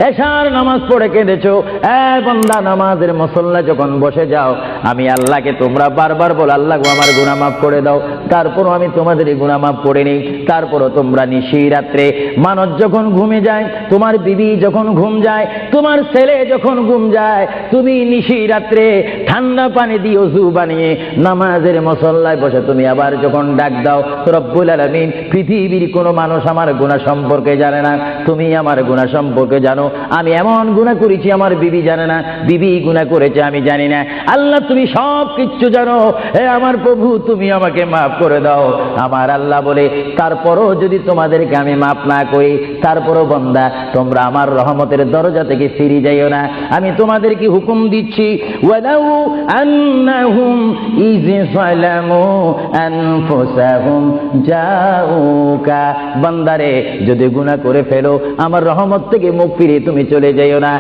এশার নামাজ পড়ে কেঁদেছো, বান্দা নামাজের মুসল্লা যখন বসে যাও, আমি আল্লাহকে তোমরা বারবার বল, আল্লাহ গো আমার গুনাহ মাফ করে দাও, তারপরও আমি তোমাদের গুনাহ মাফ করে নিই। তারপরও তোমরা নিশি রাত্রে মানুষ যখন ঘুমে যায়, তোমার বিবি যখন ঘুম যায়, তোমার ছেলে যখন ঘুম যায়, তুমি নিশি রাত্রে ঠান্ডা পানি দিয়ে ওযু বানিয়ে নামাজের মুসল্লায় বসে তুমি আবার যখন ডাক দাও, রব্বুল আলামিন, পৃথিবীর কোনো মানুষ আমার গুনাহ সম্পর্কে জানে না, তুমি আমার গুনাহ সম্পর্কে জানো। আমি এমন গুনাহ করেছি আমার বিবি জানে না, বিবি গুনাহ করেছে আমি জানি না। আল্লাহ তুমি সব কিচ্ছু জানো, হে আমার প্রভু তুমি আমাকে মাফ করে দাও। আমার আল্লাহ বলে, তারপরও যদি তোমাদেরকে আমি মাফ না করি, তারপরও বান্দা তোমরা আমার রহমতের দরজা থেকে ফিরে যাইও না। আমি তোমাদেরকে হুকুম দিচ্ছি, ওয়ালাউ আন্নাহুম ইয যালামু আনফুসাহুম জাউকা, বান্দারে যদি গুনাহ করে ফেলো আমার রহমত থেকে মুখ ফিরিয়ে তুমি চলে যাইও না।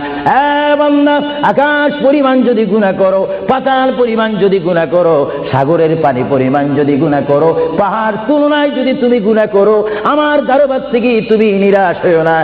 বান্দা, আকাশ পরিমাণ যদি গুনাহ করো, পাতাল পরিমাণ যদি গুনাহ করো, সাগরের পানি পরিমাণ যদি গুনাহ করো, পাহাড় তুলনায় যদি তুমি গুনাহ করো, আমার দরবার থেকে তুমি নিরাশ হইও না।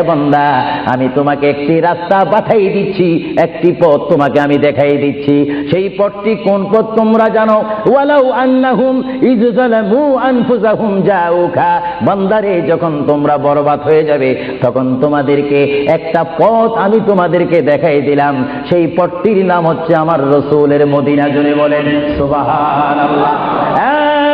বান্দা, আমি তোমাকে একটি রাস্তা পাঠাই দিচ্ছি, একটি পথ তোমাকে আমি দেখাই দিচ্ছি। সেই পথটি কোন পথ তোমরা জানো? ওয়ালাউ আন্নাহুম ইয যালামু আনফুসাহুম জাউকা, বান্দারে যখন তোমরা বরবাদ হয়ে যাবে তখন তোমাদেরকে একটা পথ আমি তোমাদেরকে দেখাই দিলাম, সেই পথটির নাম হচ্ছে আমার রাসূলের মদিনা। জোরে বলেন সুবহানাল্লাহ।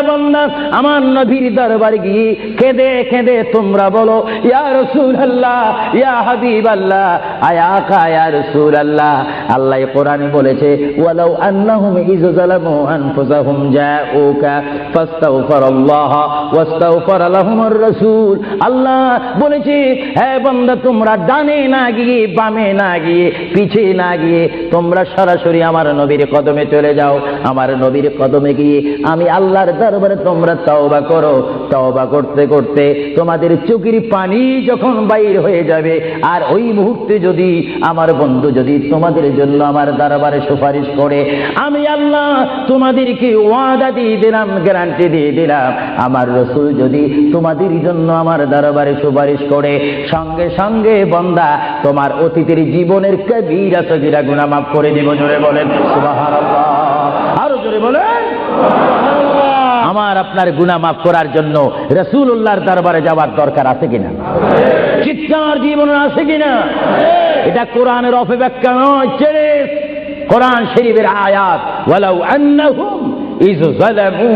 বান্দা, আমার নবীর দরবারে গিয়ে কেঁদে কেঁদে তোমরা বলো, ইয়া রাসূলুল্লাহ, ইয়া হাবিবাল্লাহ, আয়া আকা ইয়া রাসূলুল্লাহ। আল্লাহ কোরআনে বলেছে, ওয়ালাউ আন্নাহুম ইয যালামু আনফুসাহুম জাউকা ফাস্তাগফিরুল্লাহ ওয়াস্তাগফার লাহুমুর রাসূল। আল্লাহ বলেছে, হে বান্দা, তোমরা ডানে না গিয়ে, বামে না গিয়ে, পিছে না গিয়ে তোমরা সরাসরি আমার নবীর কদমে চলে যাও। আমার নবীর কদমে গিয়ে আমি আল্লাহর দরবারে তোমরা তওবা করো। তওবা করতে করতে তোমাদের চোখের পানি যখন বাইর হয়ে যাবে, আর ওই মুহূর্তে যদি আমার বন্ধু যদি তোমাদের জন্য আমার দরবারে সুপারিশ করে, আমি আল্লাহ তোমাদেরকে ওয়াদা দিয়ে দিলাম, গ্যারান্টি দিয়ে দিলাম, আমার রাসূল যদি তোমাদের জন্য আমার দরবারে সুপারিশ করে, সঙ্গে সঙ্গে বান্দা তোমার অতীতের জীবনের কবিরা সগীরা গুনাহ মাফ করে দিব। জোরে বলেন সুবহানাল্লাহ, আরো জোরে বলেন। আমার আপনার গুনাহ মাফ করার জন্য রাসূলুল্লাহর দরবারে যাওয়ার দরকার আছে কিনা? চিৎকার জীবন আছে কিনা? এটা কোরআনের অপব্যাখ্যা নয়, কোরআন শরীফের আয়াত। ওয়ালাউ আন্নাহুম ইয যালামু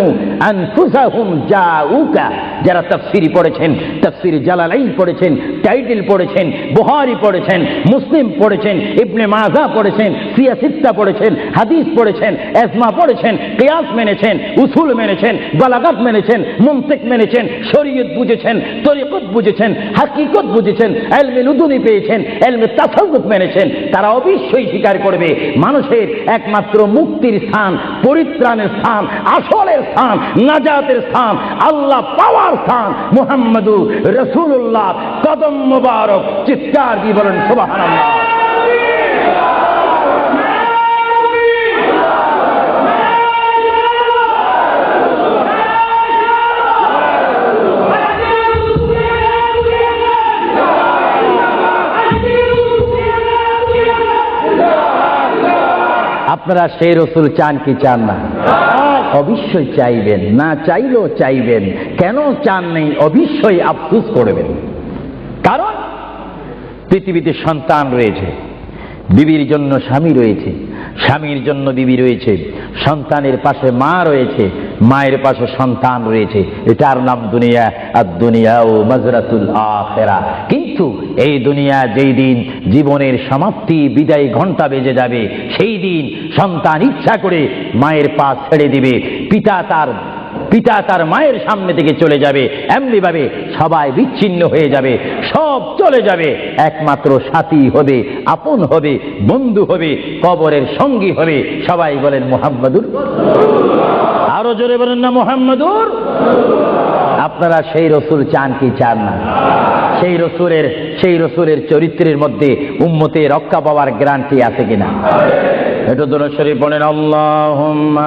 আনফুসাহুম জাউকা, যারা তাফসীর পড়েছেন, তাফসীর জালালাইন পড়েছেন, টাইটেল পড়েছেন, বুখারী পড়েছেন, মুসলিম পড়েছেন, ইবনে মাজাহ পড়েছেন, সিয়াসিত্তা পড়েছেন, হাদিস পড়েছেন, ইজমা পড়েছেন, কিয়াস মেনেছেন, উসুল মেনেছেন, বালাগাত মেনেছেন, মুনতিক মেনেছেন, শরীয়ত বুঝেছেন, তরিকত বুঝেছেন, হাকিকত বুঝেছেন, ইলমে লুদুনি পেয়েছেন, ইলমে তাসাউফ মেনেছেন, তারা অবশ্যই স্বীকার করবে মানুষের একমাত্র মুক্তির স্থান, পরিত্রাণের স্থান, আসলের স্থান, নাজাতের স্থান, আল্লাহ পাওয়ার স্থান মুহাম্মদুর রাসূলুল্লাহ কদম মুবারক। চিৎকার দিয়ে বলেন সুবহানাল্লাহ। আপনারা সেই রাসূল চান কি চান না? অবশ্যই চাইবেন, না চাইলেও চাইবেন। কেন চান নেই? অবশ্যই আফসোস করবেন। কারণ পৃথিবীতে সন্তান রয়েছে, বিবির জন্য স্বামী রয়েছে, স্বামীর জন্য বিবি রয়েছে, সন্তানের পাশে মা রয়েছে, মায়ের পাশে সন্তান রয়েছে। এটার নাম দুনিয়া। আর দুনিয়া ও মাজরাতুল আখিরা। কিন্তু এই দুনিয়া যেই দিন জীবনের সমাপ্তি, বিদায় ঘন্টা বেজে যাবে, সেই দিন সন্তান ইচ্ছা করে মায়ের পা ছেড়ে দিবে, পিতা তার মায়ের সামনে থেকে চলে যাবে, এমনি ভাবে সবাই বিচ্ছিন্ন হয়ে যাবে, সব চলে যাবে। একমাত্র সাথী হবে, আপন হবে, বন্ধু হবে, কবরের সঙ্গী হবে। সবাই বলেন মুহাম্মাদুর। আরো জোরে বলেন না মুহাম্মাদুর। আপনারা সেই রাসূল চান কি চান না? সেই রাসূলের চরিত্রের মধ্যে উম্মতের রক্ষা পাওয়ার গ্যারান্টি আছে কিনা? এটা দরুদ শরীফ পড়েন, আল্লাহুম্মা